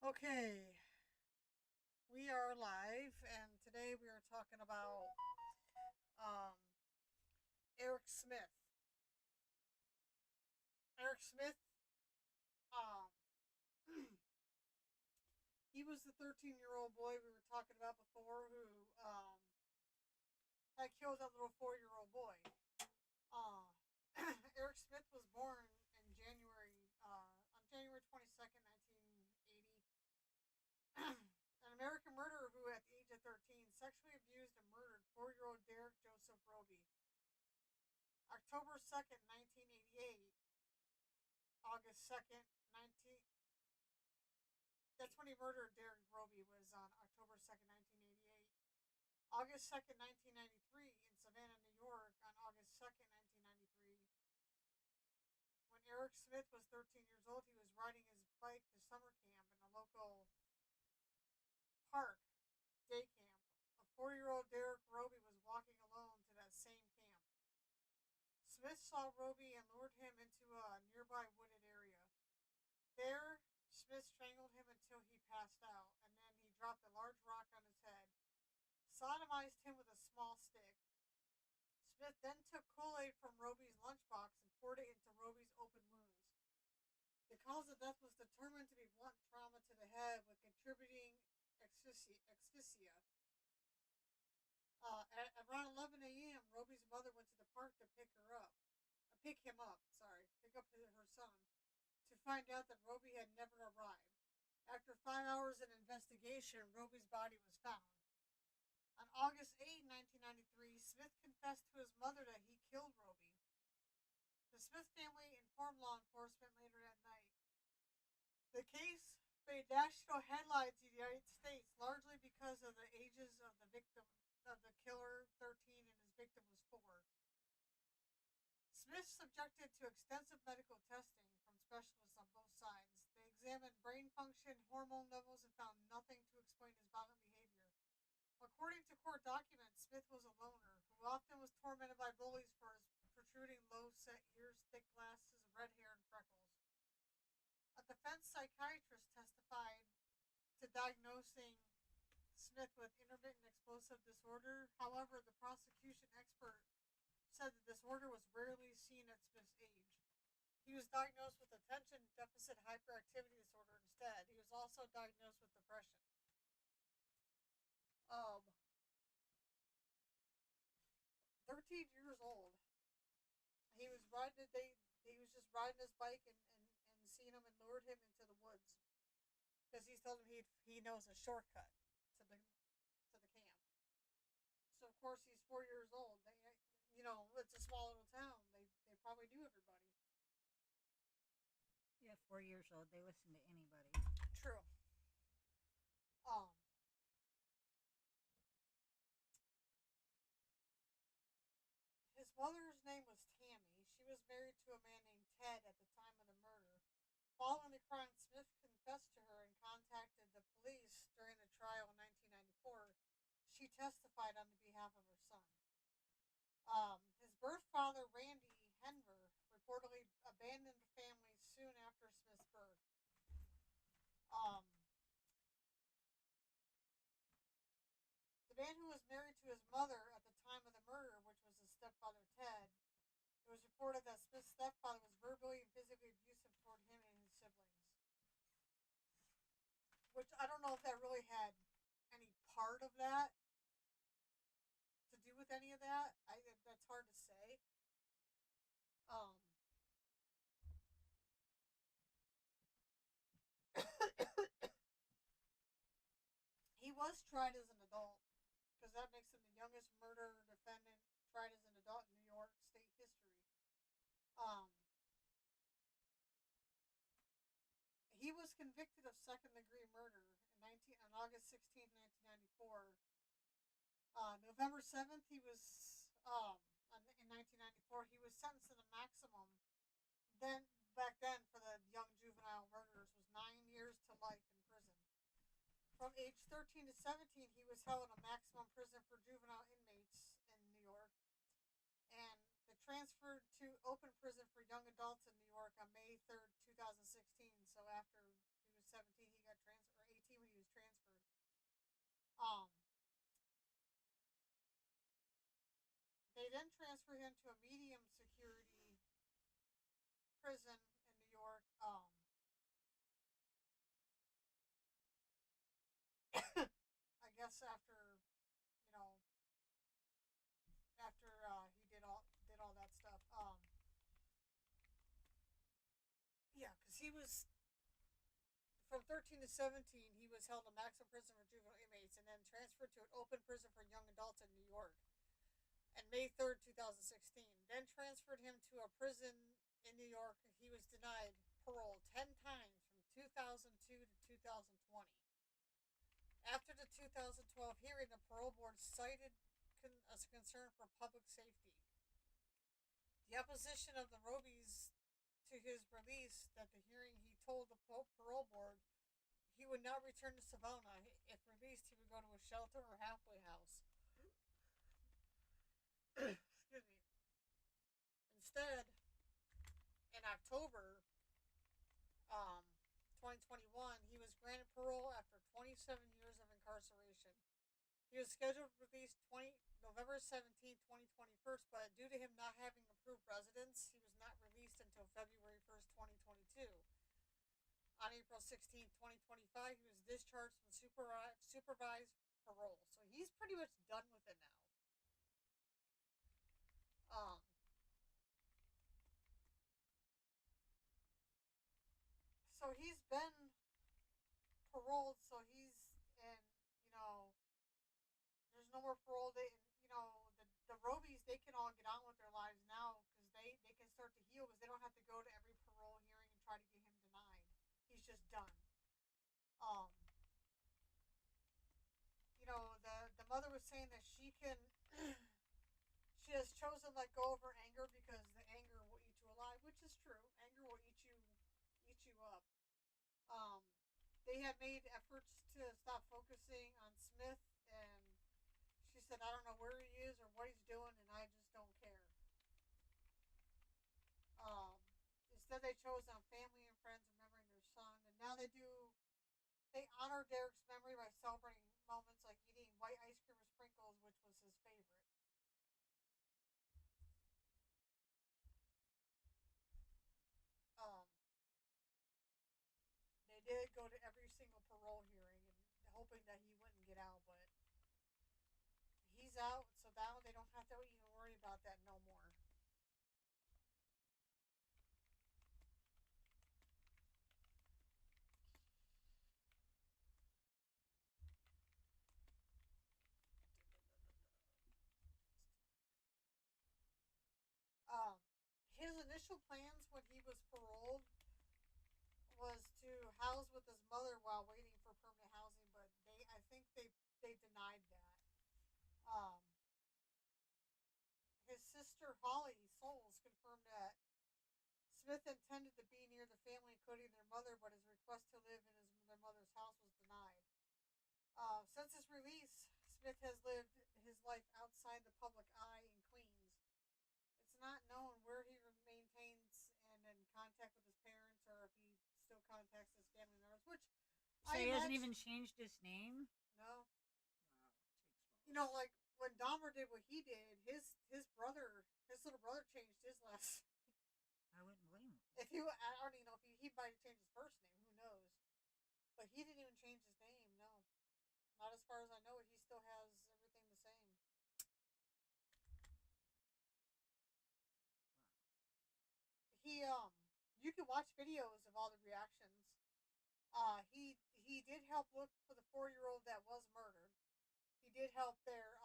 Okay, we are live, and today we are talking about um, Eric Smith. Eric Smith, um, he was the 13-year-old boy we were talking about before who had killed that little 4-year-old boy. Uh, Eric Smith was born in January 22nd, 1980. An American murderer who, at the age of 13, sexually abused and murdered 4-year-old Derek Joseph Roby. October 2nd, 1988, August 2nd, 19. That's when he murdered Derek Roby, was on October 2nd, 1988. August 2nd, 1993, in Savannah, New York, on August 2nd, 1993. When Eric Smith was 13 years old, he was riding his bike to summer camp in a local park day camp. A 4-year-old Derek Roby was walking alone to that same camp. Smith saw Roby and lured him into a nearby wooded area. There, Smith strangled him until he passed out, and then he dropped a large rock on his head, sodomized him with a small stick. Smith then took Kool-Aid from Roby's lunchbox and poured it into Roby's open wounds. The cause of death was determined to be blunt trauma to the head with contributing asphyxia. At around 11 a.m., Roby's mother went to the park to pick up her son, to find out that Roby had never arrived. After 5 hours of investigation, Roby's body was found. On August 8, 1993, Smith confessed to his mother that he killed Roby. The Smith family informed law enforcement later that night. The case made national headlines in the United States, largely because of the ages of the killer, 13, and his victim was 4. Smith subjected to extensive medical testing from specialists on both sides. They examined brain function, hormone levels, and found nothing to explain his violent behavior. According to court documents, Smith was a loner who often was tormented by bullies for his protruding low-set ears, thick glasses, red hair, and freckles. A defense psychiatrist testified to diagnosing Smith with intermittent explosive disorder. However, the prosecution expert said the disorder was rarely seen at Smith's age. He was diagnosed with attention deficit hyperactivity disorder instead. He was also diagnosed with depression. Um, 13 years old. He was riding. He was just riding his bike and seen him and lured him into the woods because he's told him he knows a shortcut to the camp. So of course he's 4 years old. It's a small little town. They probably knew everybody. Yeah, 4 years old. They listen to anybody. True. Um, his mother's name was Tammy. She was married to a man named Ted at the time of the murder. Following the crime, Smith confessed to her and contacted the police during the trial in 1994. She testified on behalf of her son. His birth father, Randy Henver, reportedly abandoned the family soon after Smith's birth. Um, the man who was married to his mother at the time of the murder, which was his stepfather, Ted, it was reported that Smith's stepfather was verbally and physically abusive toward him and his siblings. Which I don't know if that really had any part of that to do with any of that. That's hard to say. Um, he was tried as an adult because that makes him the youngest murder defendant tried as an adult in New York State history. Um, he was convicted of second-degree murder on August 16, 1994. November 7th, in 1994, he was sentenced to the maximum. Back then, for the young juvenile murderers, was 9 years to life in prison. From age 13 to 17, he was held in a maximum prison for juvenile inmates in New York, and the transferred to open prison for young adults in New York on May 3rd, 2016. So after he was 17, he got transferred, or 18 when he was transferred. Um, they then transferred him to a medium security prison in New York. I guess you know, after he did all that stuff. Yeah, because he was from 13 to 17. He was held in maximum prison for juvenile inmates, and then transferred to an open prison for young adults in New York. And May 3rd, 2016. Then transferred him to a prison in New York. He was denied parole 10 times from 2002 to 2020. After the 2012 hearing, the parole board cited a concern for public safety. The opposition of the Robies to his release, that the hearing, he told the parole board he would not return to Savona. If released, he would go to a shelter or halfway house. Excuse me. Instead, in October 2021, he was granted parole after 27 years of incarceration. He was scheduled to release November 17, 2021, but due to him not having approved residence, he was not released until February 1st, 2022. On April 16, 2025, he was discharged from supervised parole. So he's pretty much done with it now. Um, so he's been paroled, so he's in, you know, there's no more parole. The Robies, they can all get on with their lives now because they can start to heal because they don't have to go to every parole hearing and try to get him denied. He's just done. Um, the mother was saying that she can, she has chosen to let go of her anger because the anger will eat you alive, which is true. Anger will eat you up. Um, they had made efforts to stop focusing on Smith, and she said, I don't know where he is or what he's doing, and I just don't care. Um, Instead, they chose on family and friends remembering their son, and now they honor Derek's memory by celebrating moments like eating white ice cream with sprinkles, which was his favorite. Um, they did go to every single parole hearing and hoping that he wouldn't get out, but he's out, so now they don't have to even worry about that no more. Um, his initial plans when he was paroled was to house with his mother while waiting for permanent housing, but I think they denied that. Um, his sister Holly Souls confirmed that Smith intended to be near the family, including their mother, but his request to live in their mother's house was denied. Since his release, Smith has lived his life outside the public eye in Queens. It's not known where he maintains and in contact with his parents, or if he still contacts his family members. Which So he hasn't even changed his name? No. Wow. Like when Dahmer did what he did, his little brother changed his last. I wouldn't blame him. I don't even know if he might have changed his first name. Who knows? But he didn't even change his name. No, not as far as I know. He still has everything the same. You can watch videos of all the reactions. He did help look for the 4-year-old that was murdered. He did help there.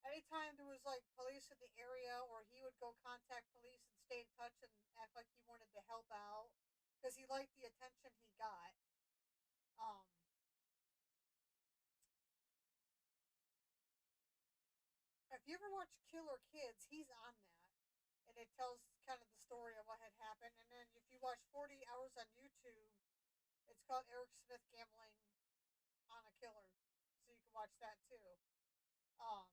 Anytime there was like police in the area, or he would go contact police and stay in touch and act like he wanted to help out because he liked the attention he got. Um, if you ever watch Killer Kids, he's on that, and it tells kind of the story of what had happened. And then if you watch 40 Hours on YouTube, it's called Eric Smith Gambling on a Killer, so you can watch that too. Um,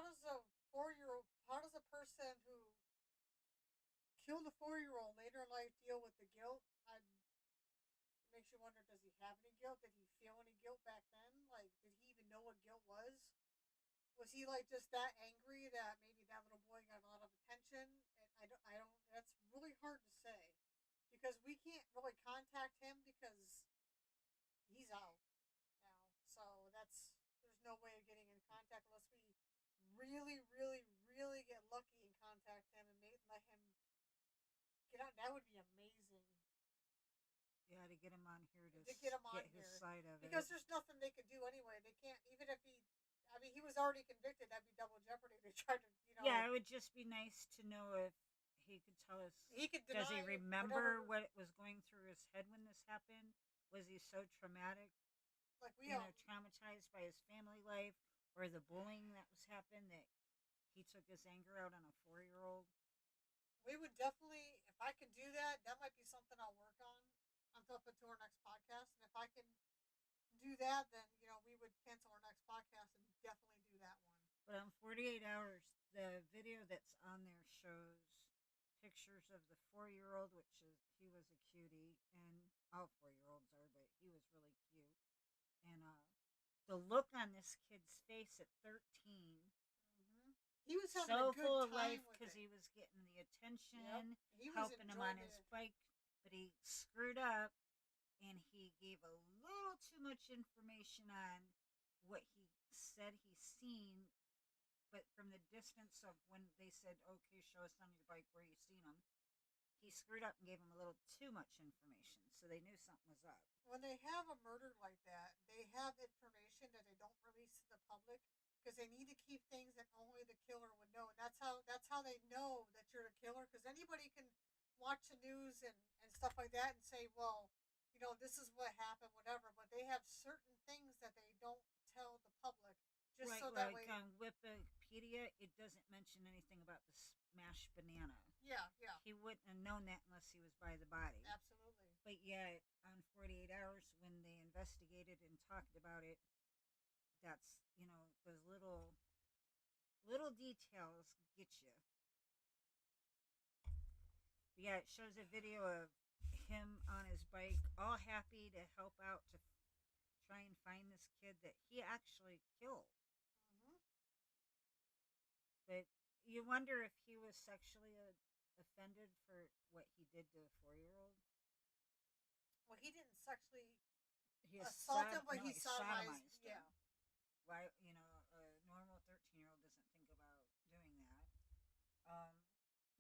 does a 4-year-old, how does a person who killed a 4-year-old later in life deal with the guilt? It makes you wonder, does he have any guilt? Did he feel any guilt back then? Like, did he even know what guilt was? Was he like just that angry that maybe that little boy got a lot of attention? And I don't. That's really hard to say because we can't really contact him because he's out now. So there's no way of getting in contact unless we really, really, really get lucky and contact him and let him get out. That would be amazing Yeah, to get him on here to get him on get his here side of because it. there's nothing they could do anyway. They can't even if he. I mean, he was already convicted. That'd be double jeopardy. They tried to, Yeah, it would just be nice to know if he could tell us. he could Does he deny remember whatever. what was going through his head when this happened? Was he so traumatic, Like we all, traumatized by his family life or the bullying that was happened that he took his anger out on a 4-year-old? we would definitely, if I could do that, that might be something I'll work on. I'm up into our next podcast, and if I can do that, then we would cancel our next podcast and definitely do that one. But on 48 hours, the video that's on there shows pictures of the 4-year-old, which is he was a cutie, and all 4-year-olds are, but he was really cute. And the look on this kid's face at 13, Hmm. He was having so a good full of time life with because it. he was getting the Yep, attention, he was helping him on enjoying his it. bike, but he screwed up and he gave a little too much information on what he said he's seen, but from the distance of when they said, "Okay, show us on your bike where you seen him," he screwed up and gave him a little too much information, so they knew something was up. When they have a murder like that, they have information that they don't release to the public because they need to keep things that only the killer would know. And that's how they know that you're the killer because anybody can watch the news and stuff like that and say, well, this is what happened, whatever. But they have certain things that they don't tell the public just Right, so that like way. on Wikipedia, it doesn't mention anything about the smashed banana. Yeah, yeah, He wouldn't have known that unless he was by the body. absolutely. But yet, on 48 hours, when they investigated and talked about it, that's those little details get you. But yeah, it shows a video of him on his bike, all happy to help out to try and find this kid that he actually killed. Hmm. But you wonder if he was sexually offended for what he did to a 4-year-old. Well, he didn't sexually He assault him, but no, he he sodomized. sodomized him. Yeah. Why, a normal 13-year-old doesn't think about doing that. Um,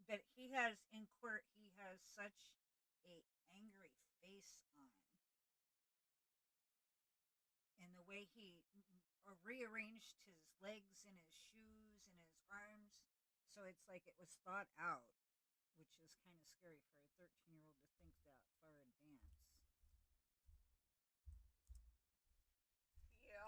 but he has in court. He has such a angry face on, and the way he rearranged his legs and his shoes and his arms, so it's like it was thought out, which is kind of scary for a 13-year-old to think that far advance. Yeah.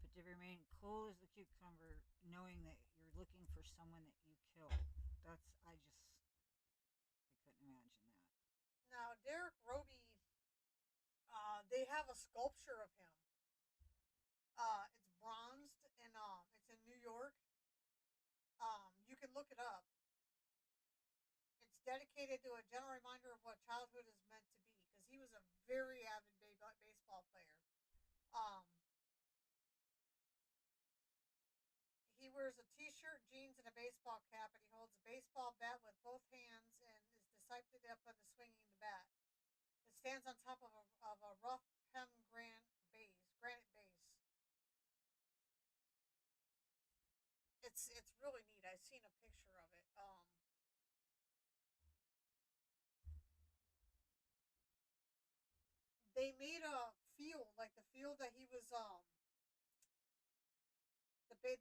But to remain cool as a cucumber, knowing that you're looking for someone that you killed, I couldn't imagine that. Now, Derek Roby, they have a sculpture of him. It's bronzed and it's in New York. You can look it up. It's dedicated to a gentle reminder of what childhood is meant to be because he was a very avid baseball player. Um, he wears a t-shirt, jeans, and a baseball cap, and he holds a baseball bat with both hands and is decidedly up on the swinging the bat. It stands on top of a rough hem granite base. It's really neat. I've seen a picture of it. They made a field like the field that he was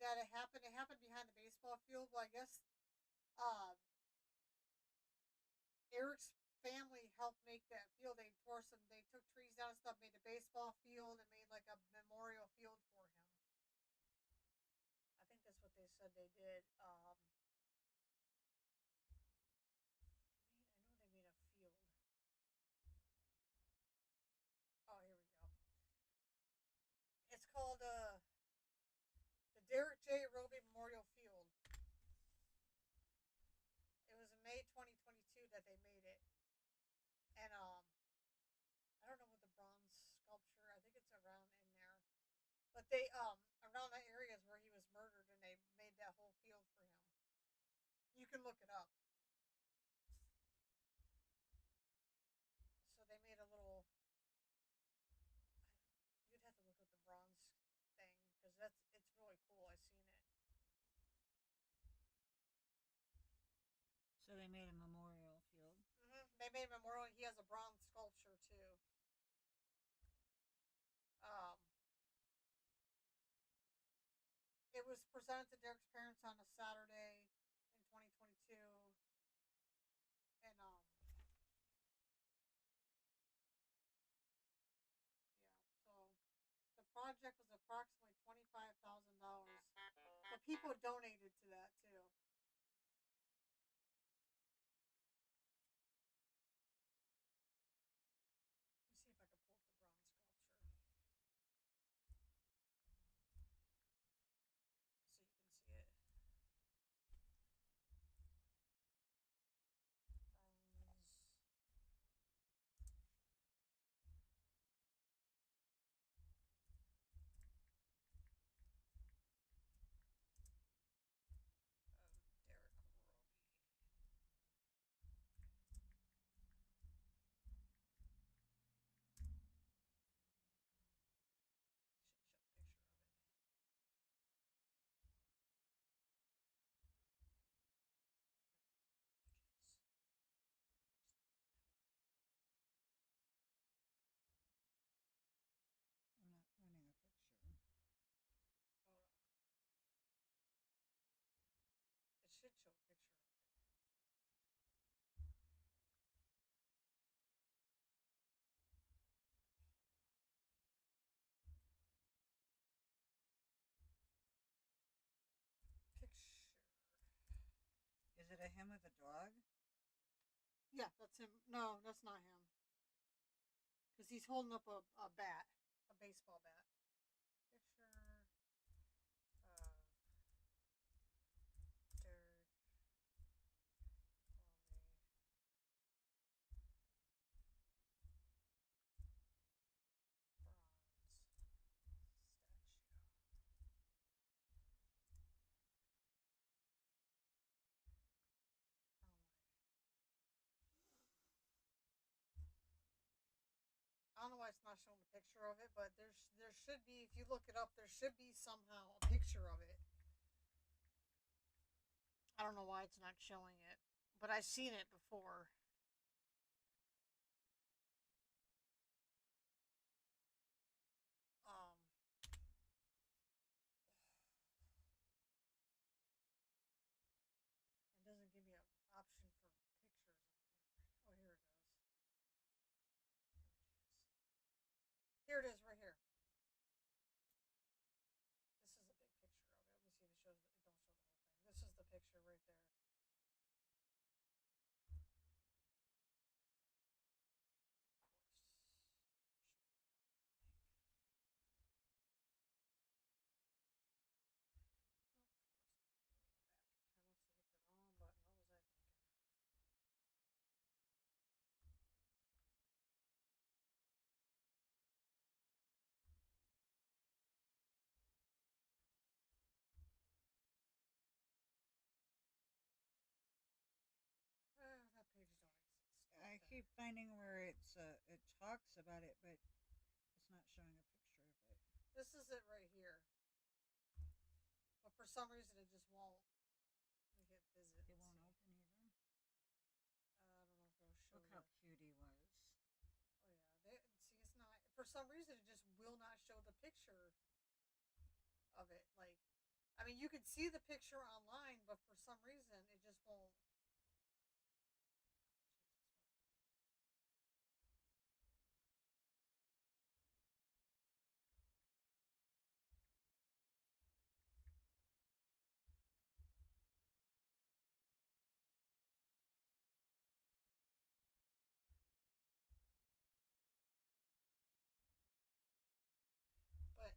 that it happened. It happened behind the baseball field. Well, I guess uh, Eric's family helped make that field. They took trees down and stuff, made a baseball field, and made like a memorial field for him. I think that's what they said they did. I know they made a field. Oh, here we go. It's called Derek J. Roby Memorial Field. It was in May 2022 that they made it, and I don't know what the bronze sculpture. I think it's around in there, but they around the areas where he was murdered, and they made that whole field for him. You can look it up. So they made a little. You'd have to look up the bronze thing because it's really cool. I seen it. So they made a memorial field. They made a memorial. He has a bronze sculpture too. Um, it was presented to Derek's parents on a Saturday in 2022, and yeah. So the project was approximately $25,000, but people donated to that too. Let me see if I can pull up the bronze sculpture so you can see it. Bronze. Derek Roby. Should show a picture of it. I'm not finding a picture. Hold on. It should show a picture of it. Picture. Is it a him with a dog? Yeah, that's him. No, that's not him. Because he's holding up a bat, a baseball bat. Picture of Derek Roby. Bronze statue. I don't know why it's not showing a picture of it, but there should be. If you look it up, there should be somehow a picture of it. I don't know why it's not showing it, but I've seen it before. Um, it doesn't give me an option for pictures on here. Oh, here it goes. Images. Here it is, right here. This is a big picture of it. Let me see if it shows. It don't show the whole thing. This is the picture right there. That page don't exist. I keep finding where it talks about it, but it's not showing a picture of it. This is it right here. But for some reason, it just won't. Let me hit visit. It won't open either. I don't know if it'll show. Look how cute he was. Oh yeah, see, it's not. For some reason, it just will not show the picture of it. Like, I mean, you can see the picture online, but for some reason, it just won't. But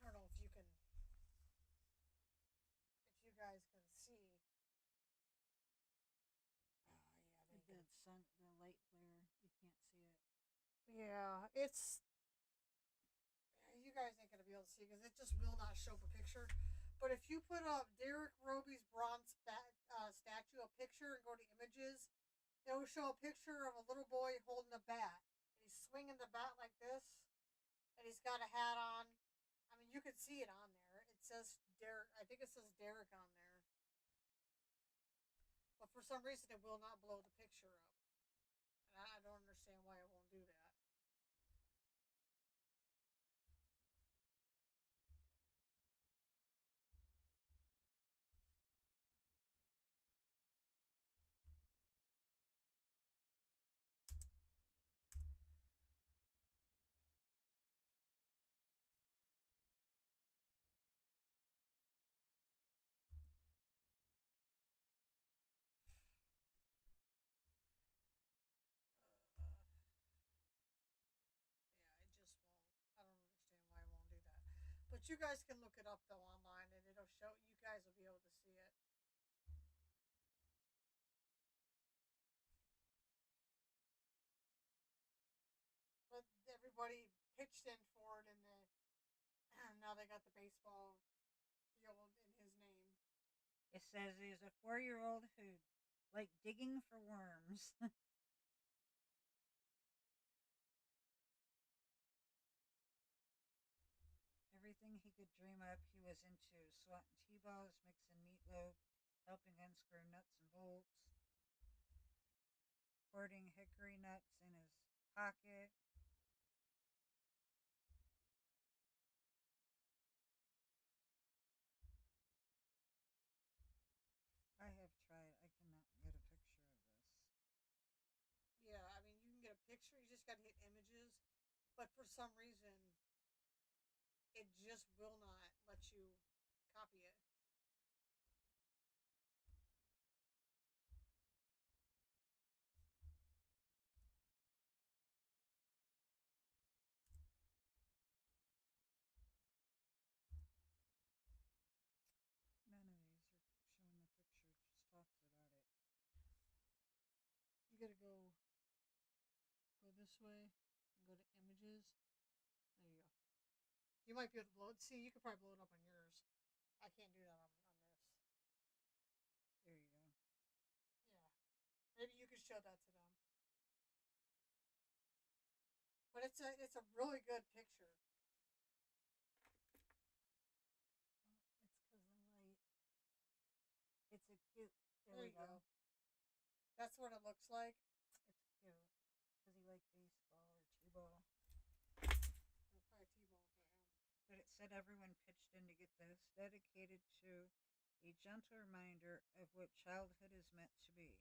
I don't know if you can. the light glare, you can't see it. Yeah, it's you guys ain't gonna be able to see because it just will not show up a picture. But if you put up Derek Roby's bronze statue, a picture, and go to images, it will show a picture of a little boy holding a bat. And he's swinging the bat like this, and he's got a hat on. I mean, you can see it on there. It says Derek. I think it says Derek on there. But for some reason, it will not blow the picture up. And I don't understand why it won't do that. Yeah, it just won't. I don't understand why it won't do that. But you guys can look it up though online, and it'll show. You guys will be able to see it. But everybody pitched in for it, and now they got the baseball field in his name. It says he's a 4-year-old who like digging for worms. Everything he could dream up, he was into swatting T-balls, mixing meatloaf, helping unscrew nuts and bolts, hoarding hickory nuts in his pocket. I have tried. I cannot get a picture of this. Yeah, I mean, you can get a picture. You just got to hit images. But for some reason, it just will not let you copy it. None of these are showing the picture. It just talks about it. You got to go this way and go to images. There you go. You might be able to blow it. See, you could probably blow it up on yours. I can't do that on this. There you go. Yeah. Maybe you could show that to them. But it's a really good picture. It's because the light. It's a cute. There we go. That's what it looks like. It's cute. Does he like baseball or T-ball? Probably T-ball for him. But it said everyone pitched in to get this, dedicated to a gentle reminder of what childhood is meant to be.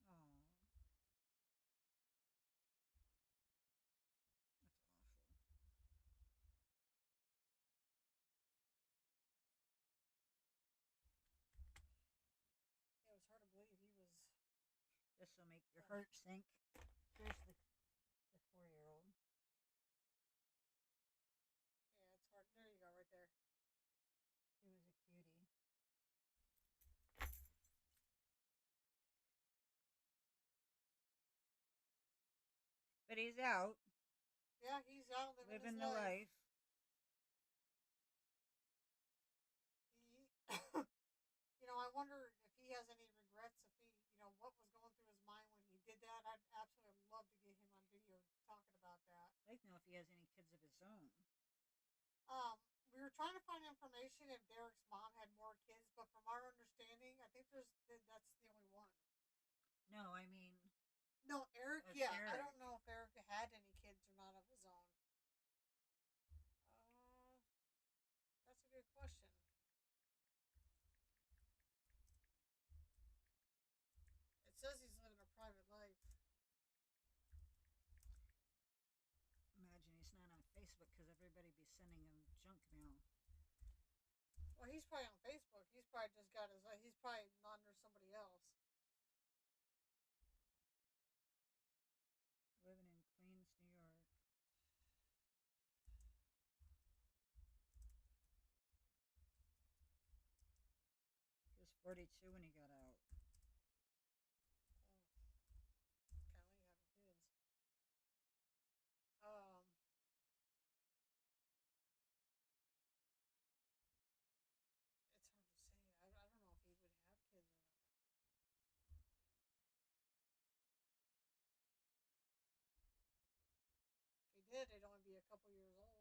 Aww. That's awful. Yeah, it was hard to believe he was. This will make your heart sink. Here's the 4-year-old. Yeah, it's hard. There you go, right there. He was a cutie. But he's out. Yeah, he's out living his the life. He, I wonder if he has any regrets. If what was going through his mind when he did that. I'd absolutely love to get him on video talking about that. I'd like to know if he has any kids of his own. We were trying to find information if Derek's mom had more kids, but from our understanding, I think that's the only one. No, I mean. No, Eric. Yeah, Eric. I don't know if Eric had any kids or not of his own. That's a good question. It says he's living a private life. Imagine he's not on Facebook because everybody be sending him junk mail. Well, he's probably on Facebook. He's probably just got his. He's probably under somebody else. Living in Queens, New York. He was 42 when he got out. kid, it'd only be a couple years old.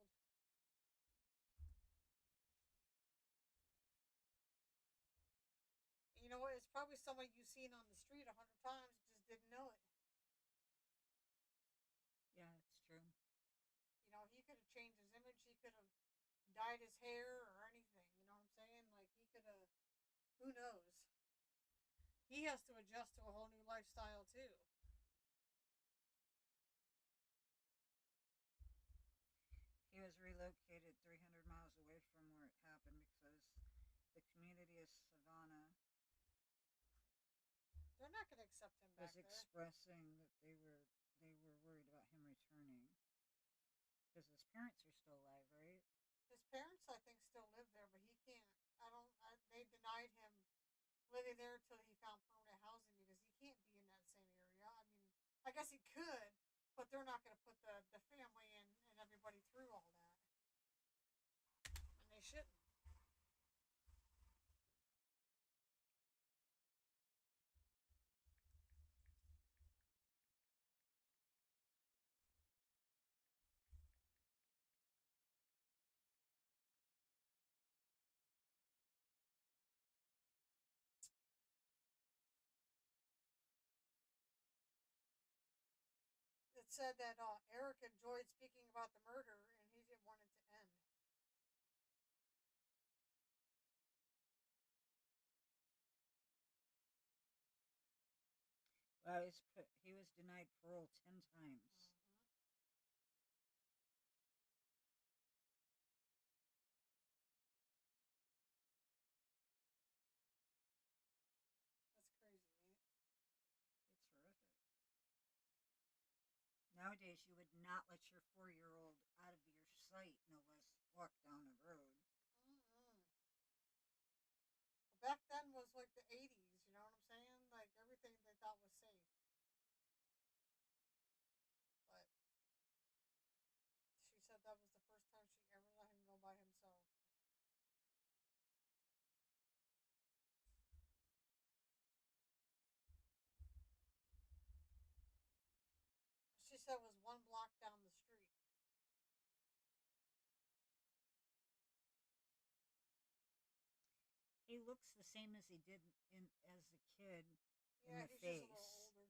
You know what? It's probably somebody you've seen on the street 100 times, just didn't know it. Yeah, it's true. You know, he could have changed his image. He could have dyed his hair or anything. You know what I'm saying? Like, he could have. Who knows? He has to adjust to a whole new lifestyle, too. He was relocated 300 miles away from where it happened because the community of Savannah They're not going to accept him back was there. expressing that they were worried about him returning because his parents are still alive, right? His parents, I think, still live there, but he can't. I don't. They denied him living there until he found permanent housing because he can't be in that same area. I mean, I guess he could, but they're not going to put the family and everybody through all that, and they shouldn't. It said that Eric enjoyed speaking about the murder and he didn't want it to end. Well, he was denied parole 10 times. Mm-hmm. That's crazy, ain't it? It's horrific. Nowadays, you would not let your 4-year-old out of your sight, no less walk down a road. Mm-hmm. Back then was like the 80s, you know what I'm saying? Like everything they thought was safe. But she said that was the first time she ever let him go by himself. She said it was 1 block down the street. He looks the same as he did as a kid in Yeah, the he's just a little face. older.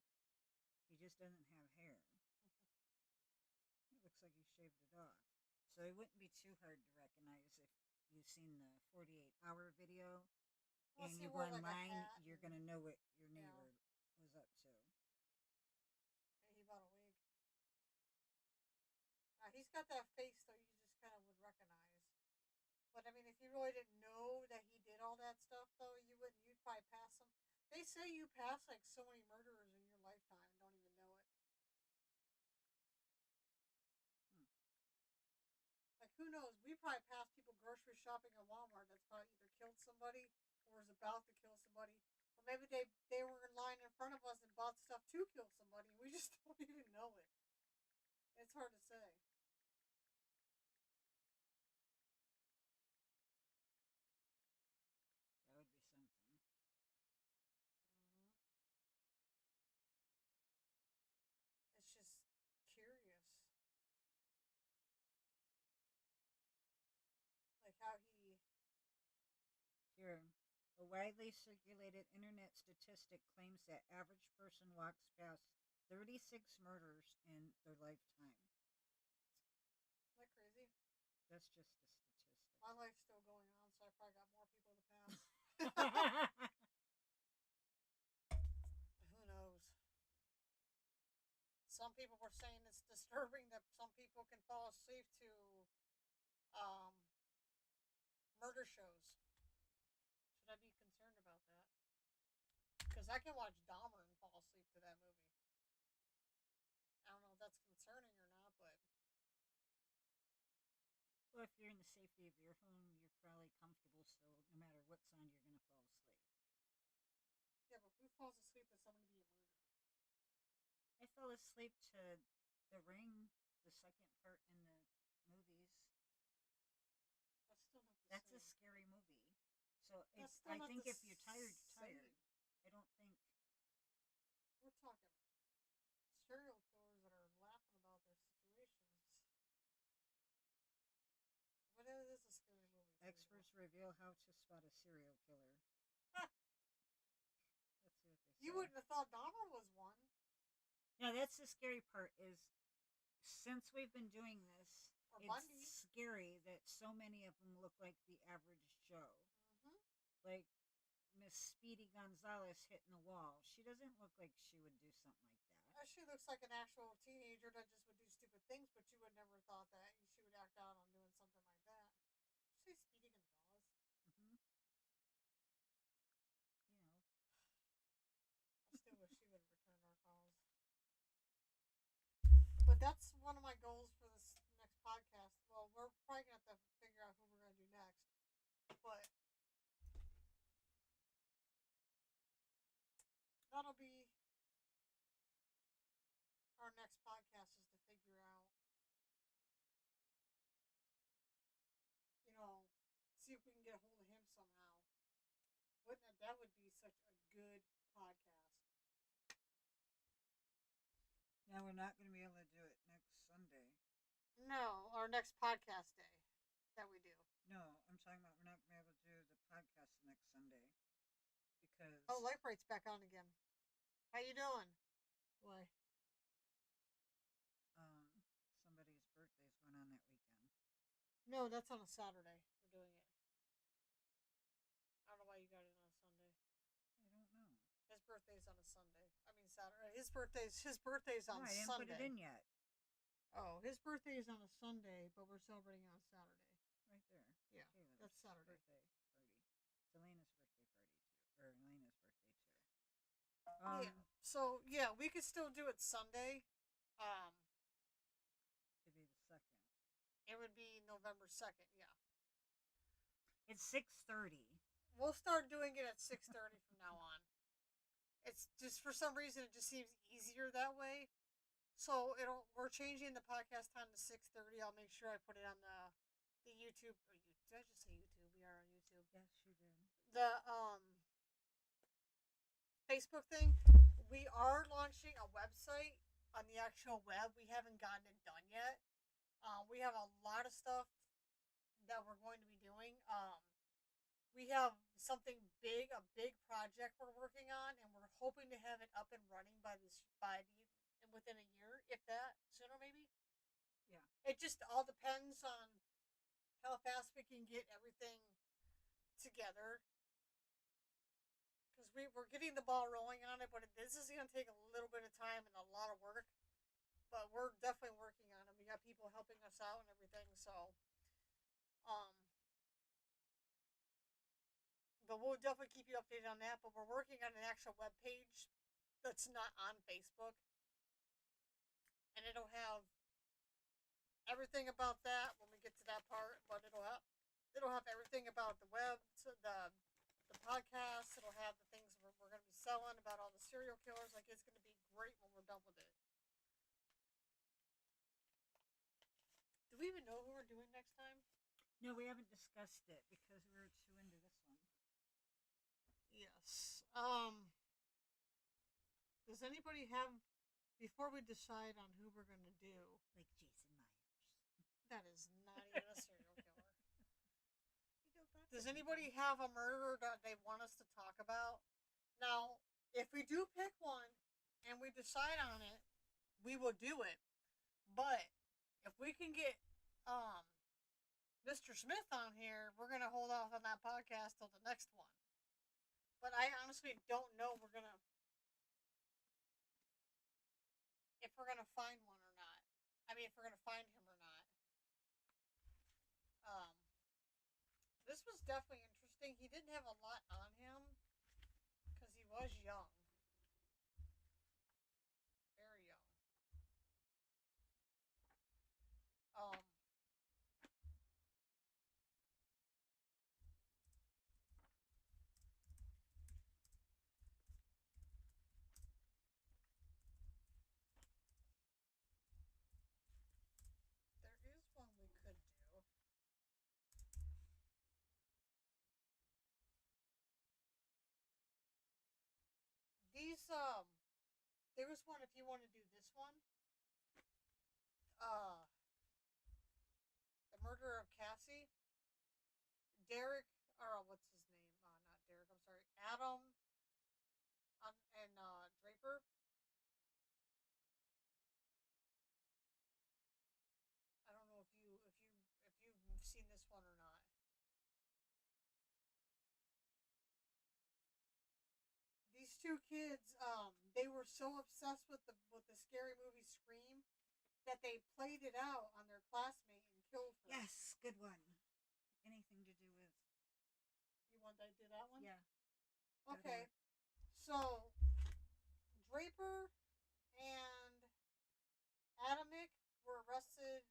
He just doesn't have hair. It looks like he shaved it off. So it wouldn't be too hard to recognize if you've seen the 48-hour video Unless and he you go wore like a online, hat. you're going to know what your Yeah, neighbor was up to. he bought a wig. He's got that face though you just kind of would recognize. But I mean, if you really didn't know that he did all that stuff though, you wouldn't. You'd probably pass him. They say you pass like so many murderers in your lifetime and don't even know it. Hmm. Like who knows? We probably pass people grocery shopping at Walmart that's probably either killed somebody or is about to kill somebody. Or maybe they were in line in front of us and bought stuff to kill somebody. We just don't even know it. It's hard to say. That would be something. Hmm. It's just curious, like how he. Here, a widely circulated internet statistic claims that average person walks past 36 murders in their lifetime. Isn't that crazy? That's just the statistic. My life's still going on, so I probably got more people to pass. Who knows? Some people were saying it's disturbing that some people can fall asleep to um, murder shows. Should I be concerned about that? Because I can watch Dahmer and fall asleep to that movie. I don't know if that's concerning or not, but Well, if you're in the safety of your home, you're probably comfortable, so no matter what's on, you're going to fall asleep. yeah, but who falls asleep to somebody being murdered? I fell asleep to The Ring, the second part in the movies. That's still not the That's a same. scary movie. So That's still I not think the if you're tired, you're same. tired. I don't think. We're talking serial killers that are laughing about their situations. Mindz reveal how to spot a serial killer. Let's see what they say. You wouldn't have thought Dahmer was one. Now that's the scary part is since we've been doing this, Or it's Bundy. scary that so many of them look like the average Joe. Like Miss Speedy Gonzalez hitting the wall. She doesn't look like she would do something like that. She looks like an actual teenager that just would do stupid things, but you would never thought that she would act out on doing something like that. Did you say Speedy Gonzalez? Mm-hmm. I still wish she would have returned our calls. But that's one of my goals for this next podcast. Well, we're probably going to have to figure out who we're going to do next. But that'll be our next podcast, is to figure out, see if we can get a hold of him somehow. That would be such a good podcast. Now we're not going to be able to do it next Sunday. No, our next podcast day that we do. No, I'm talking about we're not going to be able to do the podcast next Sunday because Light Bright's back on again. How you doing? Why? Somebody's birthday's going on that weekend. No, that's on a Saturday. We're doing it. I don't know why you got it on a Sunday. I don't know. His birthday's on a Sunday. I mean Saturday. His birthday's on I didn't Sunday. put it in yet. Oh, his birthday is on a Sunday, but we're celebrating on Saturday. Right there. Yeah, Caleb's that's Saturday. Birthday party. It's Elena's birthday party too, or Elena's birthday too. Yeah. So yeah, we could still do it Sunday. To be the second. It would be November 2nd. Yeah. It's 6:30. We'll start doing it at 6:30 from now on. It's just for some reason it just seems easier that way. So we're changing the podcast time to 6:30. I'll make sure I put it on the YouTube. Did I just say YouTube? We are on YouTube. Yes, you did. The Facebook thing. We are launching a website on the actual web. We haven't gotten it done yet. We have a lot of stuff that we're going to be doing. We have something big, a big project we're working on, and we're hoping to have it up and running within a year, if that, sooner maybe. Yeah. It just all depends on how fast we can get everything together. Because we're getting the ball rolling on it, but this is going to take a little bit of time and a lot of work. But we're definitely working on it. We got people helping us out and everything, so but we'll definitely keep you updated on that. But we're working on an actual web page that's not on Facebook, and it'll have everything about that when we get to that part. But it'll have everything about the web, the podcast. It'll have the things we're going to be selling, about all the serial killers. Like, it's going to be great when we're done with it. Do we even know who we're doing next time? No, we haven't discussed it because we were too into this one. Yes. Does anybody have, before we decide on who we're going to do? Like Jason Myers. That is not even a serial killer. Does anybody have a murder that they want us to talk about? Now, if we do pick one and we decide on it, we will do it. But if we can get Mr. Smith on here, we're going to hold off on that podcast till the next one. But I honestly don't know if we're going to find one or not. I mean, if we're going to find him or not. This was definitely interesting. He didn't have a lot on him because he was young. Very young. There is one we could do. There was one, if you want to do this one. The murder of Cassie. Derek, or what's his name? Not Derek. I'm sorry, Adam, and Draper. I don't know if you've seen this one or not. These two kids, they were so obsessed with the scary movie Scream that they played it out on their classmate and killed her. Yes, good one. Anything to do with You want I did that one? yeah. Okay. So Draper and Adamic were arrested.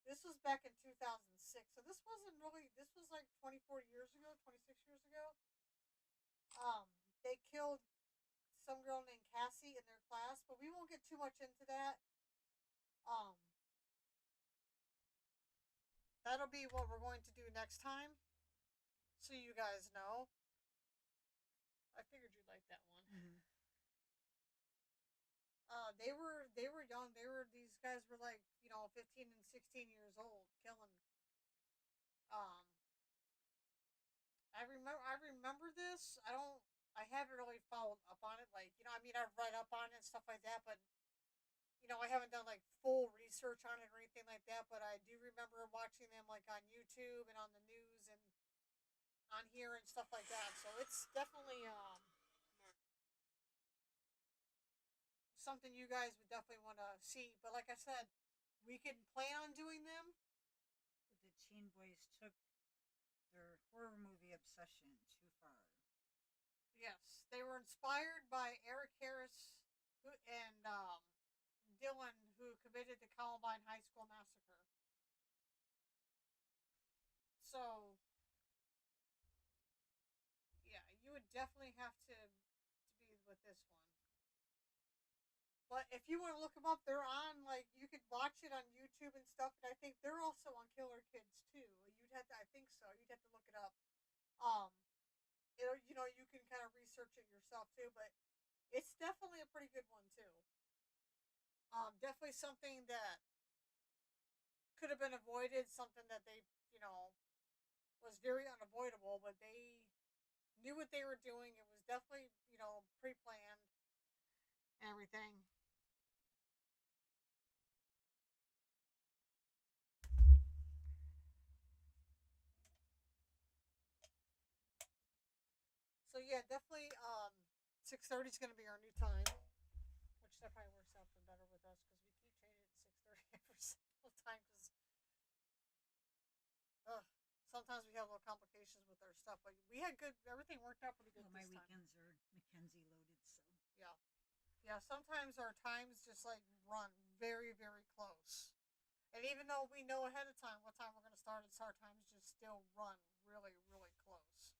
This was back in 2006, so this wasn't really. This was like 24 years ago, 26 years ago. Um, they killed some girl named Cassie in their class, but we won't get too much into that. Um, that'll be what we're going to do next time, so you guys know. I figured you'd like that one. Mm-hmm. They were young. These guys were like 15 and 16 years old, killing. Um, I remember this. I haven't really followed up on it. Like I mean, I've read up on it and stuff like that, but I haven't done like full research on it or anything like that. But I do remember watching them like on YouTube and on the news and on here and stuff like that. So it's definitely something you guys would definitely want to see. But like I said, we can plan on doing them. The teen boys took their horror movie obsession too far. Yes, they were inspired by Eric Harris and Dylan, who committed the Columbine High School massacre. So yeah, you would definitely have to be with this one. But if you want to look them up, they're on like you could watch it on YouTube and stuff. And I think they're also on Killer Kids too. You'd have to, I think so. You'd have to look it up. Um, you can kind of research it yourself too. But it's definitely a pretty good one too. Definitely something that could have been avoided. Something that they was very unavoidable, but they knew what they were doing. It was definitely pre-planned and everything. So yeah, definitely 6:30 is going to be our new time, which that probably works out for better with us because we keep changing it to 6:30 every single time because sometimes we have little complications with our stuff, but we had good everything worked out pretty good Well, my this time. weekends are Mackenzie loaded, so Yeah, yeah. Sometimes our times just like run very very close, and even though we know ahead of time what time we're going to start, it's our times just still run really really close.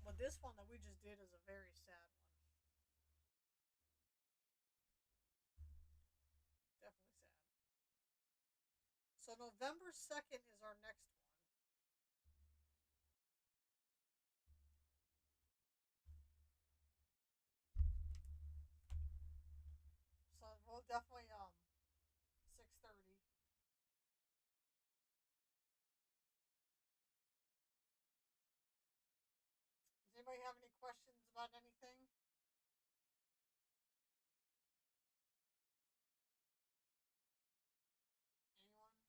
But this one that we just did is a very sad one. Definitely sad. So November 2nd is our next one. So we'll definitely 6:30. Does anybody have any questions about anything? Anyone? Anyone?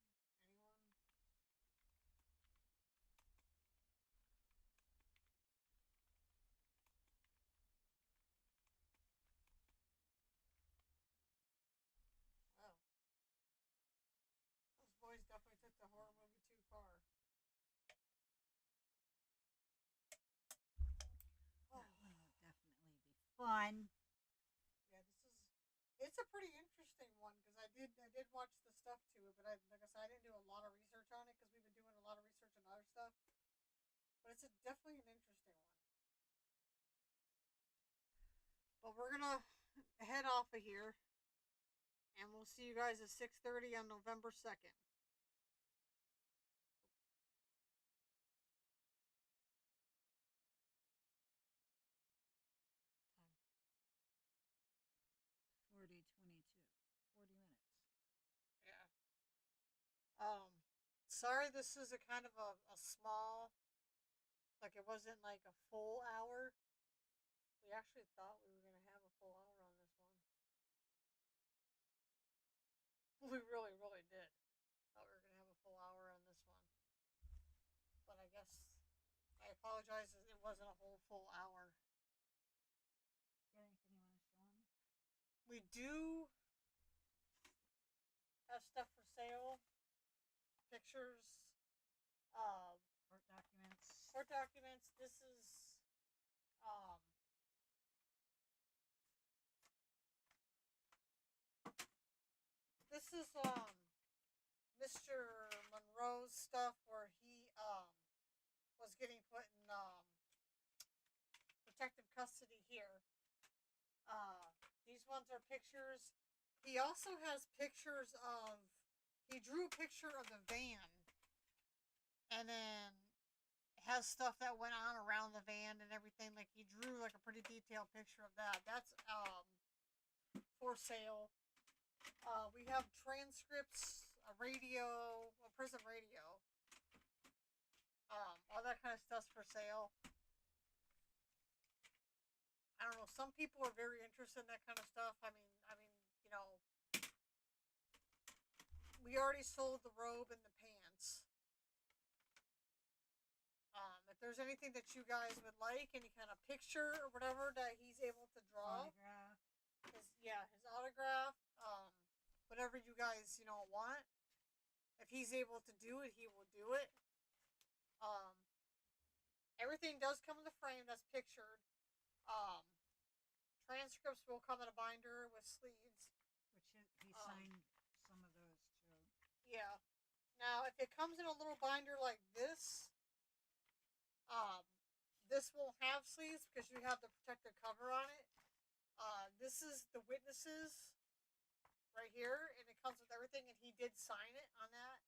Oh, those boys definitely took the horror movie too far. Oh, that one will definitely be fun. yeah, it's a pretty interesting one because I did watch the stuff to it, but like I said, I didn't do a lot of research on it because we've been doing a lot of research on other stuff. But it's definitely an interesting one. But we're gonna head off of here, and we'll see you guys at 6:30 on November 2nd. Time. 4022. Um, sorry, this is a kind of a small, like it wasn't like a full hour. We actually thought we were going to have a full hour on this one. We really, really did. Thought we were going to have a full hour on this one. But I guess I apologize. It wasn't a whole full hour. Got anything you want to show them? We do have stuff for sale, pictures, um, Court documents. court documents. Um, this is Mr. Monroe's stuff where he was getting put in protective custody here. These ones are pictures. He also has pictures of. He drew a picture of the van, and then has stuff that went on around the van and everything. Like he drew like a pretty detailed picture of that. That's for sale. We have transcripts, a radio, a prison radio. All that kind of stuff's for sale. I don't know. Some people are very interested in that kind of stuff. You know, we already sold the robe and the pants. If there's anything that you guys would like, any kind of picture or whatever that he's able to draw, Autograph. his autograph, whatever you guys want. If he's able to do it, he will do it. Everything does come in the frame that's pictured. Um, Transcripts will come in a binder with sleeves. Which he signed some of those too. Yeah. Now, if it comes in a little binder like this, this won't have sleeves because you have the protective cover on it. This is the witnesses right here, and it comes with everything, and he did sign it on that.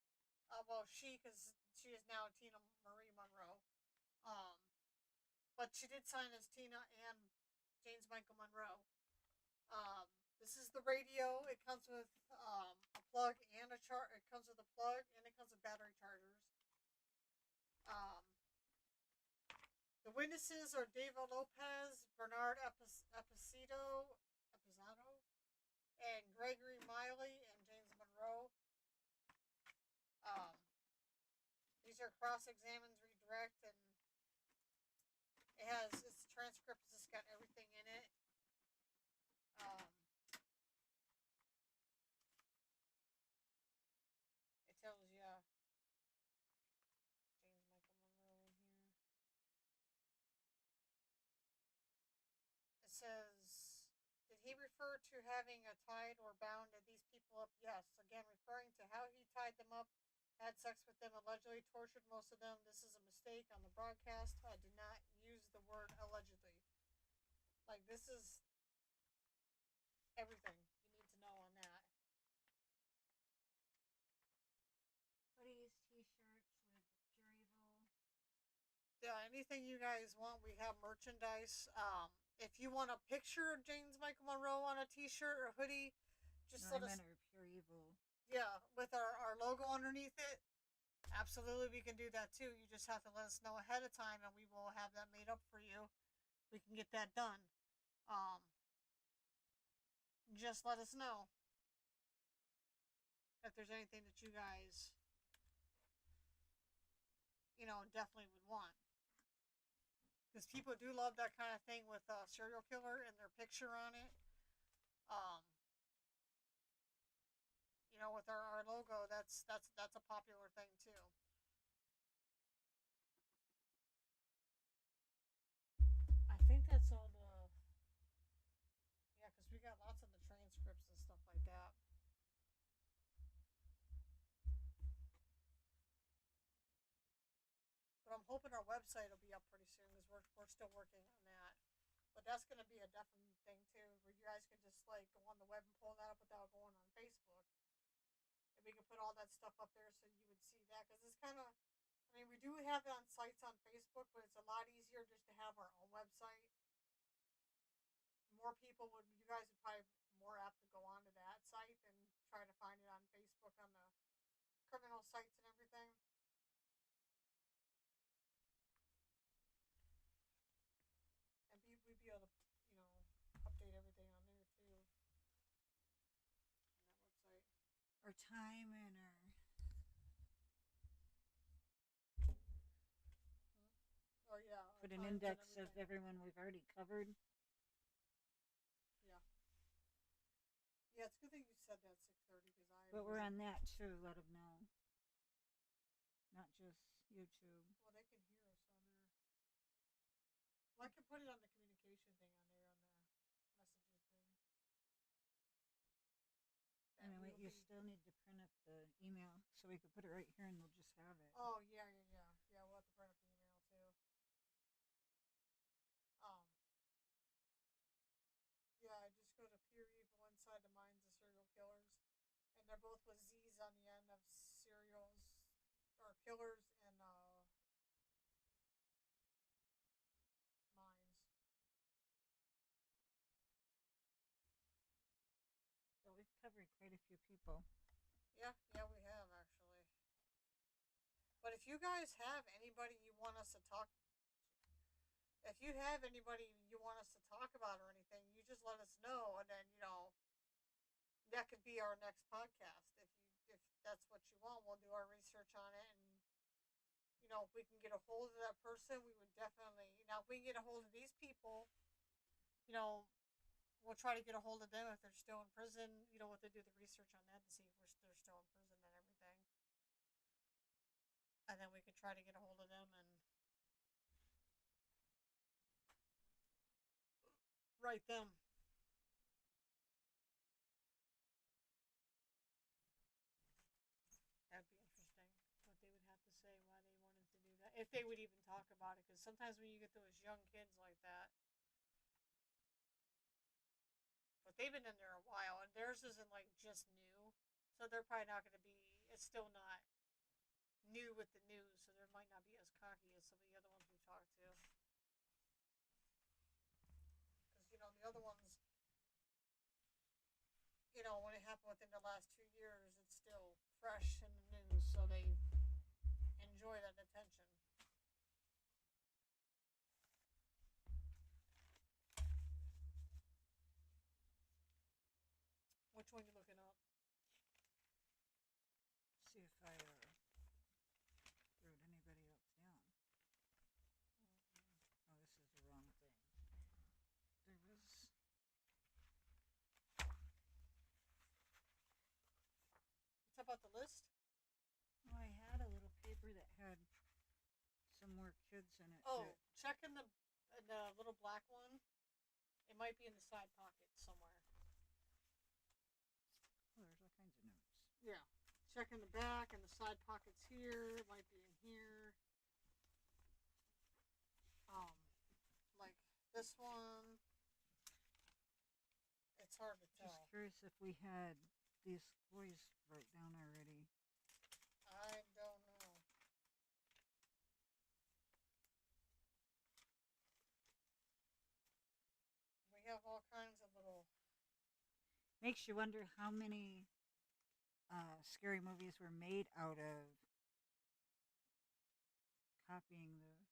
Because she is now Tina Marie Monroe. But she did sign as Tina and James Michael Monroe. This is the radio. It comes with a plug and a chart. It comes with a plug and it comes with battery chargers. The witnesses are David Lopez, Bernard Epizzato, and Gregory Miley and James Monroe. These are cross-examines, redirect, and it's a transcript. It's got everything in it. It tells you James Michael Monroe in here. It says, did he refer to having tied or bound these people up? Yes. Again, referring to how he tied them up, had sex with them, allegedly tortured most of them. This is a mistake on the broadcast. I did not use the word allegedly. Like, this is everything you need to know on that. Hoodies, t-shirts with Pure Evil. Yeah, anything you guys want, we have merchandise. If you want a picture of James Michael Monroe on a t-shirt or hoodie, just let us. Or Pure Evil. Yeah, with our logo underneath it. Absolutely, we can do that too. You just have to let us know ahead of time, and we will have that made up for you. We can get that done. Just let us know if there's anything that you guys, definitely would want. Because people do love that kind of thing with a serial killer and their picture on it. With our logo, that's a popular thing too. I think that's all the. Yeah, because we got lots of the transcripts and stuff like that. But I'm hoping our website will be up pretty soon because we're still working on that. But that's going to be a definite thing too, where you guys can just like go on the web and pull that up without going on Facebook. And we can put all that stuff up there so you would see that, because it's kind of. We do have it on sites on Facebook, but it's a lot easier just to have our own website. More people would, you guys would probably more apt to go onto that site than try to find it on Facebook on the criminal sites and everything. And we'd be able to, update everything on there too, on that website. Our time and our Oh yeah, put an index of everyone we've already covered. Yeah. Yeah, it's a good thing you said that 6:30 because But we're on that too. Let them know. Not just YouTube. Well, they can hear us on there. Well, I can put it on the communication thing on there on the messages thing. And then wait, you still need to print up the email so we could put it right here and they'll just have it. Oh yeah. Yeah, we'll have to print up the email too. Yeah, I just go to Pure Evil Inside the Minds of Serial Killers, and they're both with Z's on the end of serials or killers and minds. So we've covered quite a few people. Yeah, we have actually. But if you guys have anybody you want us to talk, if you have anybody you want us to talk about or anything, you just let us know, and then that could be our next podcast. If that's what you want, we'll do our research on it, and if we can get a hold of that person, we would definitely. Now, if we can get a hold of these people, we'll try to get a hold of them if they're still in prison. We'll have to do the research on that to see if they're still in prison and everything. And then we can try to get a hold of them and write them. That'd be interesting. What they would have to say, why they wanted to do that. If they would even talk about it. Because sometimes when you get those young kids like that, but they've been in there a while, and theirs isn't like just new, so they're probably not going to be. It's still not new with the news, so there might not be as cocky as some of the other ones we talked to. Because the other ones, when it happened within the last 2 years, it's still fresh in the news, so they enjoy that attention. Which one you looking up? See if I wrote anybody else down. Oh, this is the wrong thing. There was. It's about the list. Oh, I had a little paper that had some more kids in it. Oh, check in the little black one. It might be in the side pocket somewhere. Oh, there's all kinds of notes. Yeah. Check in the back and the side pockets here. It might be in here. Like this one. It's hard to tell. Just curious if we had these boys wrote down already. I don't know. We have all kinds of little. Makes you wonder how many scary movies were made out of copying the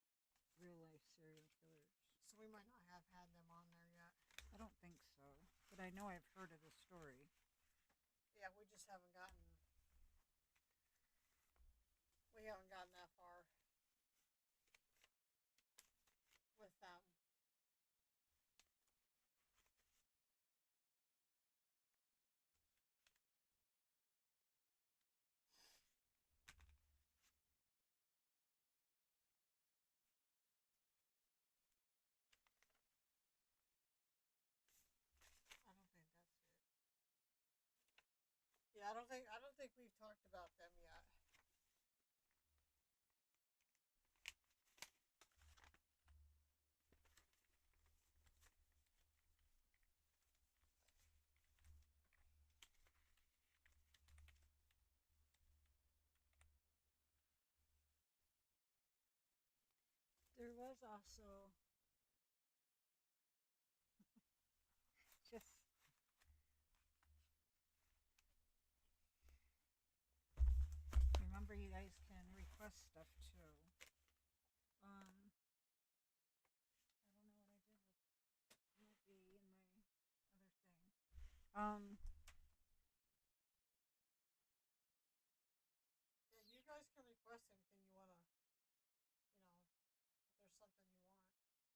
real life serial killers. So we might not have had them on there yet. I don't think so, but I know I've heard of the story. Yeah, we just haven't gotten. We haven't gotten that far with them. I don't think that's it. Yeah, I don't think we've talked about them yet. There was also just request stuff too. I don't know what I did with movie in my other thing. Yeah, you guys can request anything you want to, if there's something you want to talk about.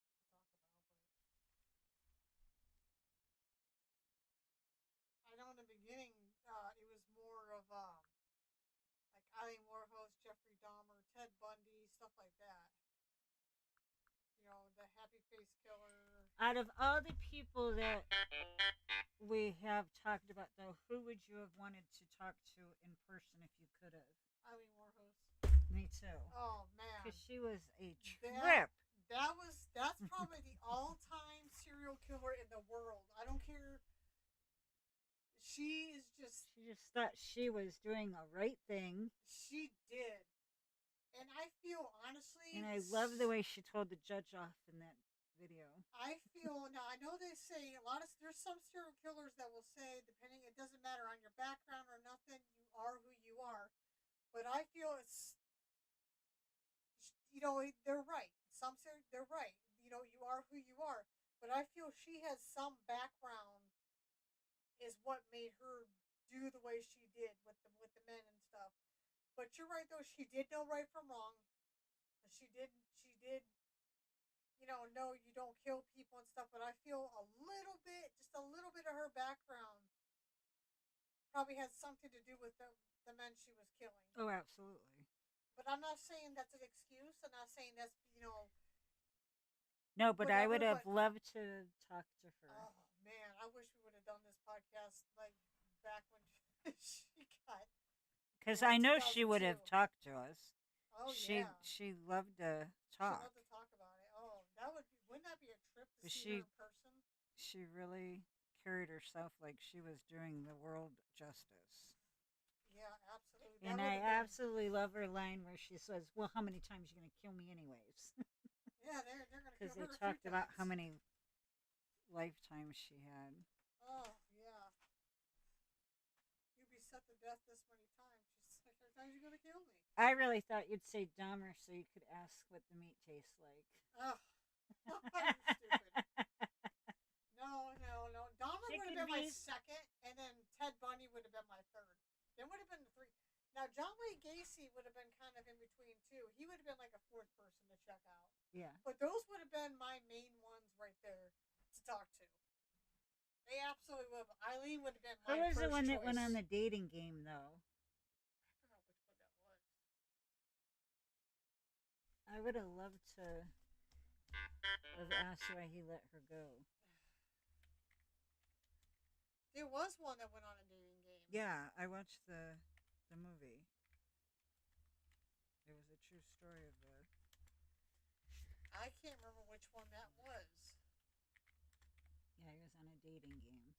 But I know in the beginning, it was more of like Eileen Warhol, Jeffrey Dahmer, Ted Bundy, stuff like that. The happy face killer. Out of all the people that we have talked about, though, who would you have wanted to talk to in person if you could have? Eileen Warhol. Me too. Oh man, because she was a that trip. that's probably the all-time serial killer in the world. I don't care. She is just. She just thought she was doing the right thing. She did, and I feel honestly. And I love the way she told the judge off in that video. I feel now. I know they say a lot of. There's some serial killers that will say, depending, it doesn't matter on your background or nothing. You are who you are, but I feel it's. They're right. Some say they're right. You are who you are. But I feel she has some background is what made her do the way she did with the men and stuff. But you're right though, she did know right from wrong. She did know you don't kill people and stuff, but I feel just a little bit of her background probably has something to do with the men she was killing. Oh, absolutely. But I'm not saying that's an excuse. I'm not saying that's. No, but whatever, I would have but, loved to talk to her. Oh man, I wish we would have done this podcast like back when she got. Because I know she would have talked to us. Oh she, yeah. She loved to talk. She loved to talk about it. Oh, wouldn't that be a trip to But see her in person? She really carried herself like she was doing the world justice. Yeah, absolutely. And I absolutely love her line where she says, "Well, how many times are you going to kill me, anyways?" Yeah, they're going to kill her. Because they talked about how many lifetimes she had. Oh yeah. You'd be set to death this many times. She's like, "How many times are you going to kill me?" I really thought you'd say Dahmer so you could ask what the meat tastes like. Oh, you stupid. No. Dahmer would have been my second, and then Ted Bundy would have been my third. Then would have been the three. Now, John Wayne Gacy would have been kind of in between, too. He would have been like a fourth person to check out. Yeah. But those would have been my main ones right there to talk to. They absolutely would have. Eileen would have been my first choice. Who was the one choice. that went on the dating game, though? I forgot which one that was. I would have loved to have asked why he let her go. There was one that went on a dating game. Yeah, I watched the movie. It was a true story of the. I can't remember which one that was. Yeah, he was on a dating game.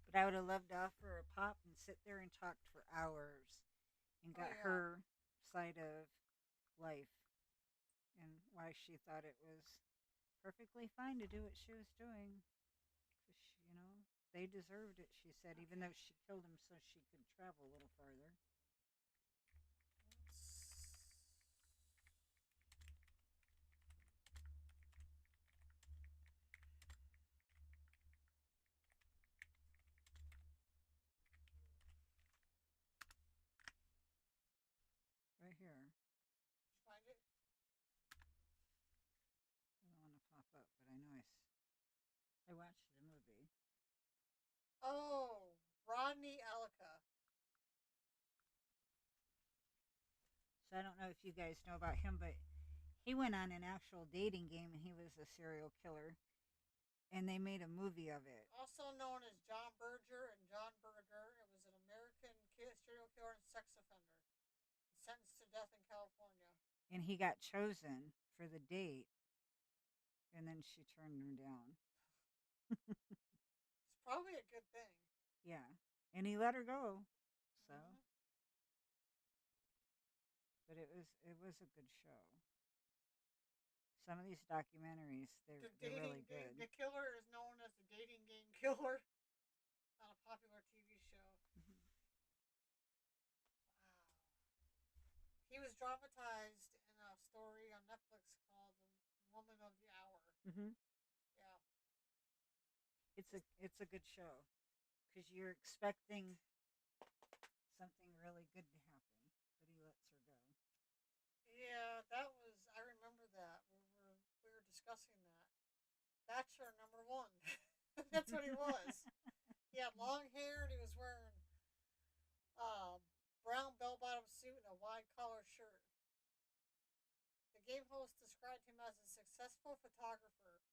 But I would have loved to offer a pop and sit there and talked for hours and got her side of life and why she thought it was perfectly fine to do what she was doing. Because, they deserved it, she said, even though she killed him so she could travel a little farther. Right here. Did you find it? I don't want to pop up, but I know I watched the movie. Oh, Rodney Allica. So I don't know if you guys know about him, but he went on an actual dating game and he was a serial killer. And they made a movie of it. Also known as John Berger and John Berger. It was an American serial killer and sex offender. Sentenced to death in California. And he got chosen for the date. And then she turned him down. It's probably a good thing. Yeah. And he let her go. So. but it was a good show. Some of these documentaries, they're really good. The killer is known as the dating game killer on a popular TV show. Mhm. Wow. He was dramatized in a story on Netflix called The Woman of the Hour. Mhm. Yeah. It's a good show because you're expecting something really good to happen, but he lets her go. Yeah, that was. I remember that. We were discussing that. Bachelor number one. That's what he was. He had long hair and he was wearing a brown bell bottom suit and a wide collar shirt. The game host described him as a successful photographer,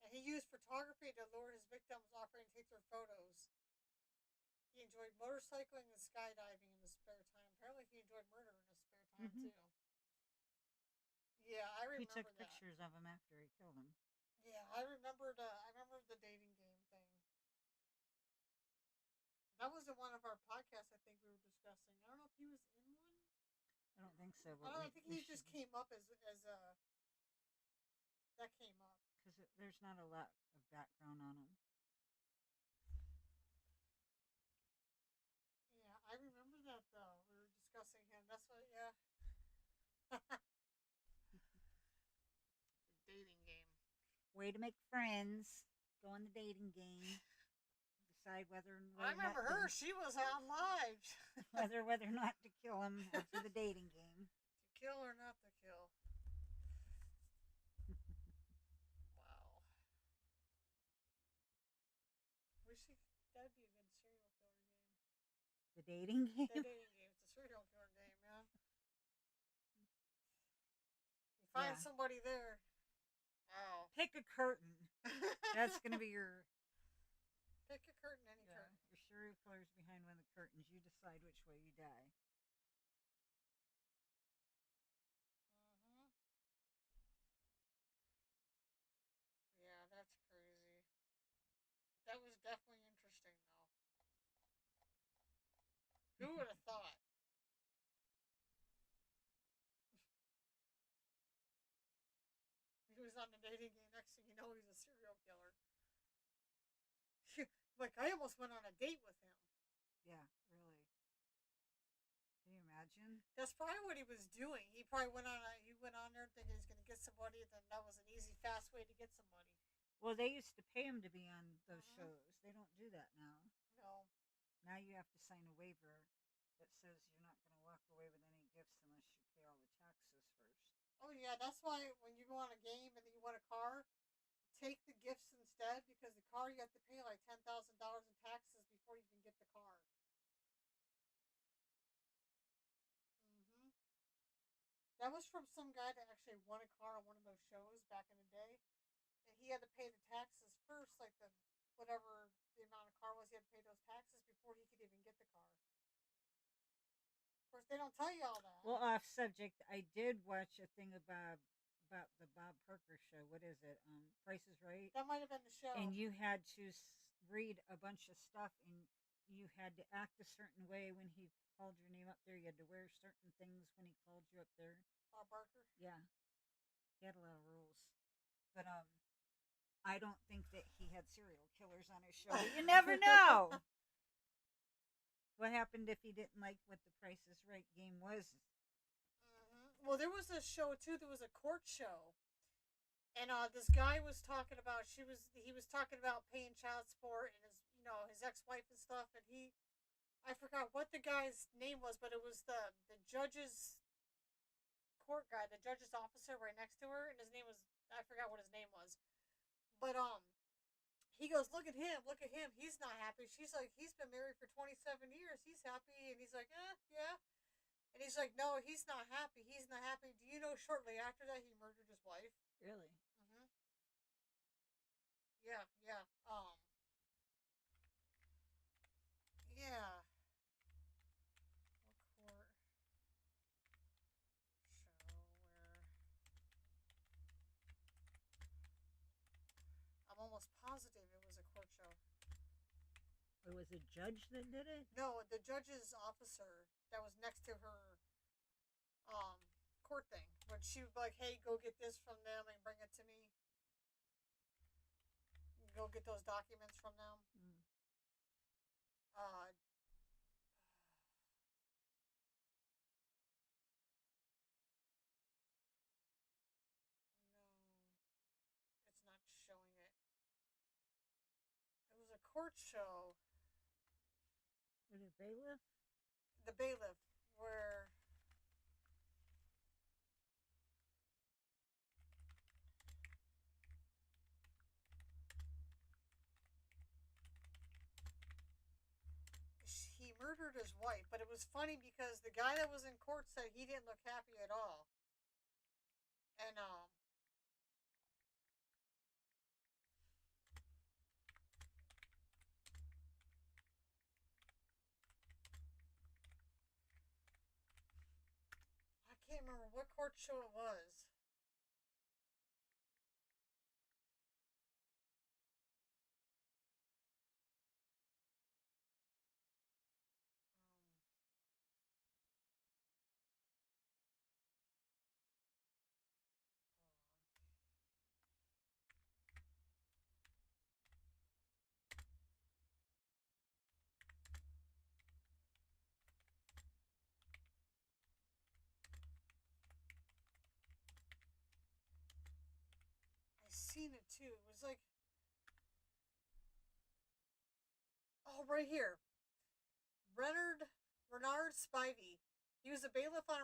and he used photography to lure his victims, offering to take their photos. He enjoyed motorcycling and skydiving in his spare time. Apparently, he enjoyed murder in his spare time Mhm. too. Yeah, I He remember took that. pictures of him after he killed him. Yeah, I remembered. I remember the dating game thing. That was in one of our podcasts. I think we were discussing. I don't know if he was in one. I don't think so, I but don't know. I think he should, just came up as a that came up. because there's not a lot of background on him. Yeah, I remember that though. We were discussing him. That's what. Yeah. The dating game. Way to make friends. Go on the dating game. Decide whether I remember her. She was on live. whether or not to kill him or to the dating game. To kill or not to kill. Wow. We should. That'd be a good serial killer game. The dating game. The dating game. It's a serial killer game, man. You find somebody there. Wow. Pick a curtain. That's gonna be your. Pick a curtain, any curtain. Your serial killer's behind one of the curtains. You decide which way you die. Mm-hmm. Yeah, that's crazy. That was definitely interesting, though. Who would have thought? He was on the dating game. Next thing you know, he's a serial killer. Like, I almost went on a date with him. Yeah, really. Can you imagine? That's probably what he was doing. He probably went on there thinking he's going to get somebody, and then that was an easy, fast way to get somebody. Well, they used to pay him to be on those Mhm. shows. They don't do that now. No. Now you have to sign a waiver that says you're not going to walk away with any gifts unless you pay all the taxes first. Oh, yeah, that's why when you go on a game and you want a car, take the gifts instead, because the car you have to pay like $10,000 in taxes before you can get the car. Mm-hmm. That was from some guy that actually won a car on one of those shows back in the day, and he had to pay the taxes first, like the whatever the amount of car was. He had to pay those taxes before he could even get the car. Of course, they don't tell you all that. Well, off subject, I did watch a thing about the Bob Parker show. What is it? Price is Right. That might have been the show. And you had to read a bunch of stuff, and you had to act a certain way when he called your name up there. You had to wear certain things when he called you up there. Bob Barker. Yeah, he had a lot of rules, but I don't think that he had serial killers on his show. You never know. What happened if he didn't like what the Price is Right game was? Mm-hmm. Well, there was a show too. There was a court show, and this guy was talking about he was talking about paying child support and his ex-wife and stuff, and I forgot what the guy's name was, but it was the judge's court guy, the judge's officer right next to her, and his name was, I forgot what his name was, but he goes, look at him, he's not happy. She's like, he's been married for 27 years, he's happy. And he's like, yeah. And he's like, no, he's not happy. Do you know shortly after that he murdered his wife? Really? Mm-hmm. Yeah. Yeah. What court show where I'm almost positive it was a court show. Or was it judge that did it? No, the judge's officer that was next to her um, court thing. When she would be like, hey, go get this from them and bring it to me. Go get those documents from them. Mm. Uh, no, it's not showing it. It was a court show. Was it bailiff? The bailiff, where he murdered his wife. But it was funny because the guy that was in court said he didn't look happy at all. And I can't remember what court show it was. I seen it too. It was like, oh, right here. Renard Spivey. He was a bailiff on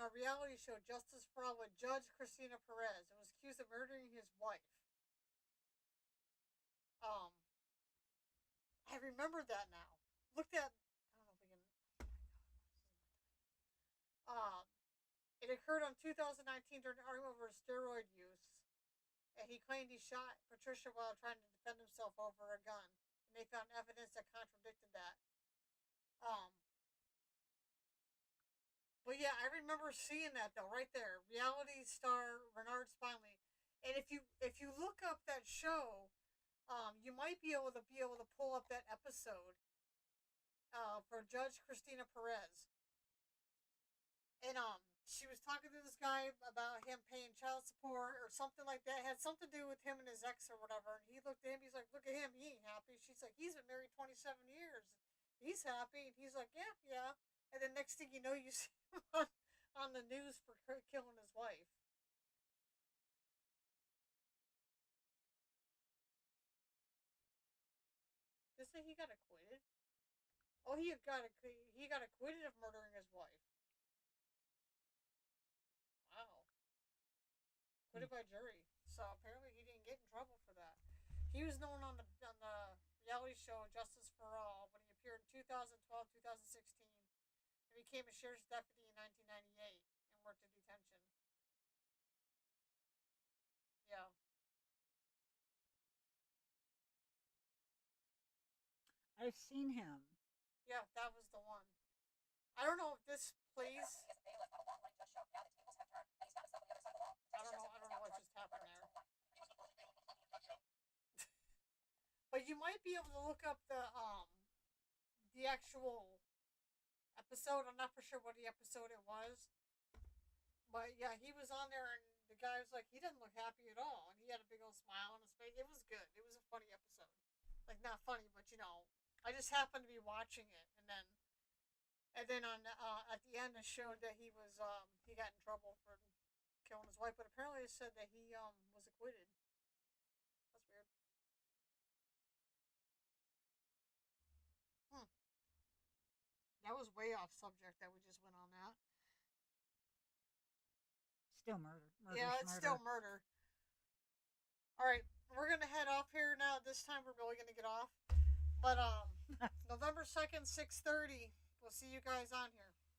a reality show, Justice for All, with Judge Christina Perez, and was accused of murdering his wife. Um, I remember that now. Looked at. I don't know if we can. Um, it occurred on 2019 during an argument over steroid use, and he claimed he shot Patricia while trying to defend himself over a gun, and they found evidence that contradicted that. Um, but yeah, I remember seeing that though, right there, reality star Renard Spivey. And if you look up that show, you might be able to pull up that episode for Judge Christina Perez. And she was talking to this guy about him paying child support or something like that. It had something to do with him and his ex or whatever. And he looked at him. He's like, "Look at him. He ain't happy." She's like, "He's been married 27 years. He's happy." And he's like, "Yeah, yeah." And then next thing you know, you see him on the news for killing his wife. They say he got acquitted. Oh, he got acquitted of murdering his wife. Wow, acquitted by jury. So apparently he didn't get in trouble for that. He was known on the reality show Justice for All when he appeared in 2012, 2016, and became a sheriff's deputy in 1998 and worked in detention. Yeah. I've seen him. Yeah, that was the one. I don't know if this plays. I don't know what just happened there. But you might be able to look up the actual episode. I'm not for sure what the episode it was. But yeah, he was on there and the guy was like, he doesn't look happy at all. And he had a big old smile on his face. It was good. It was a funny episode. Like, not funny, but I just happened to be watching it. And then on at the end, it showed that he got in trouble for killing his wife. But apparently it said that he was acquitted. That's weird. Hmm. That was way off subject that we just went on that. Still murder. Murder's Yeah, it's murder. still murder. All right, we're gonna head off here now. This time we're really gonna get off. But November 2nd, 6:30. We'll see you guys on here.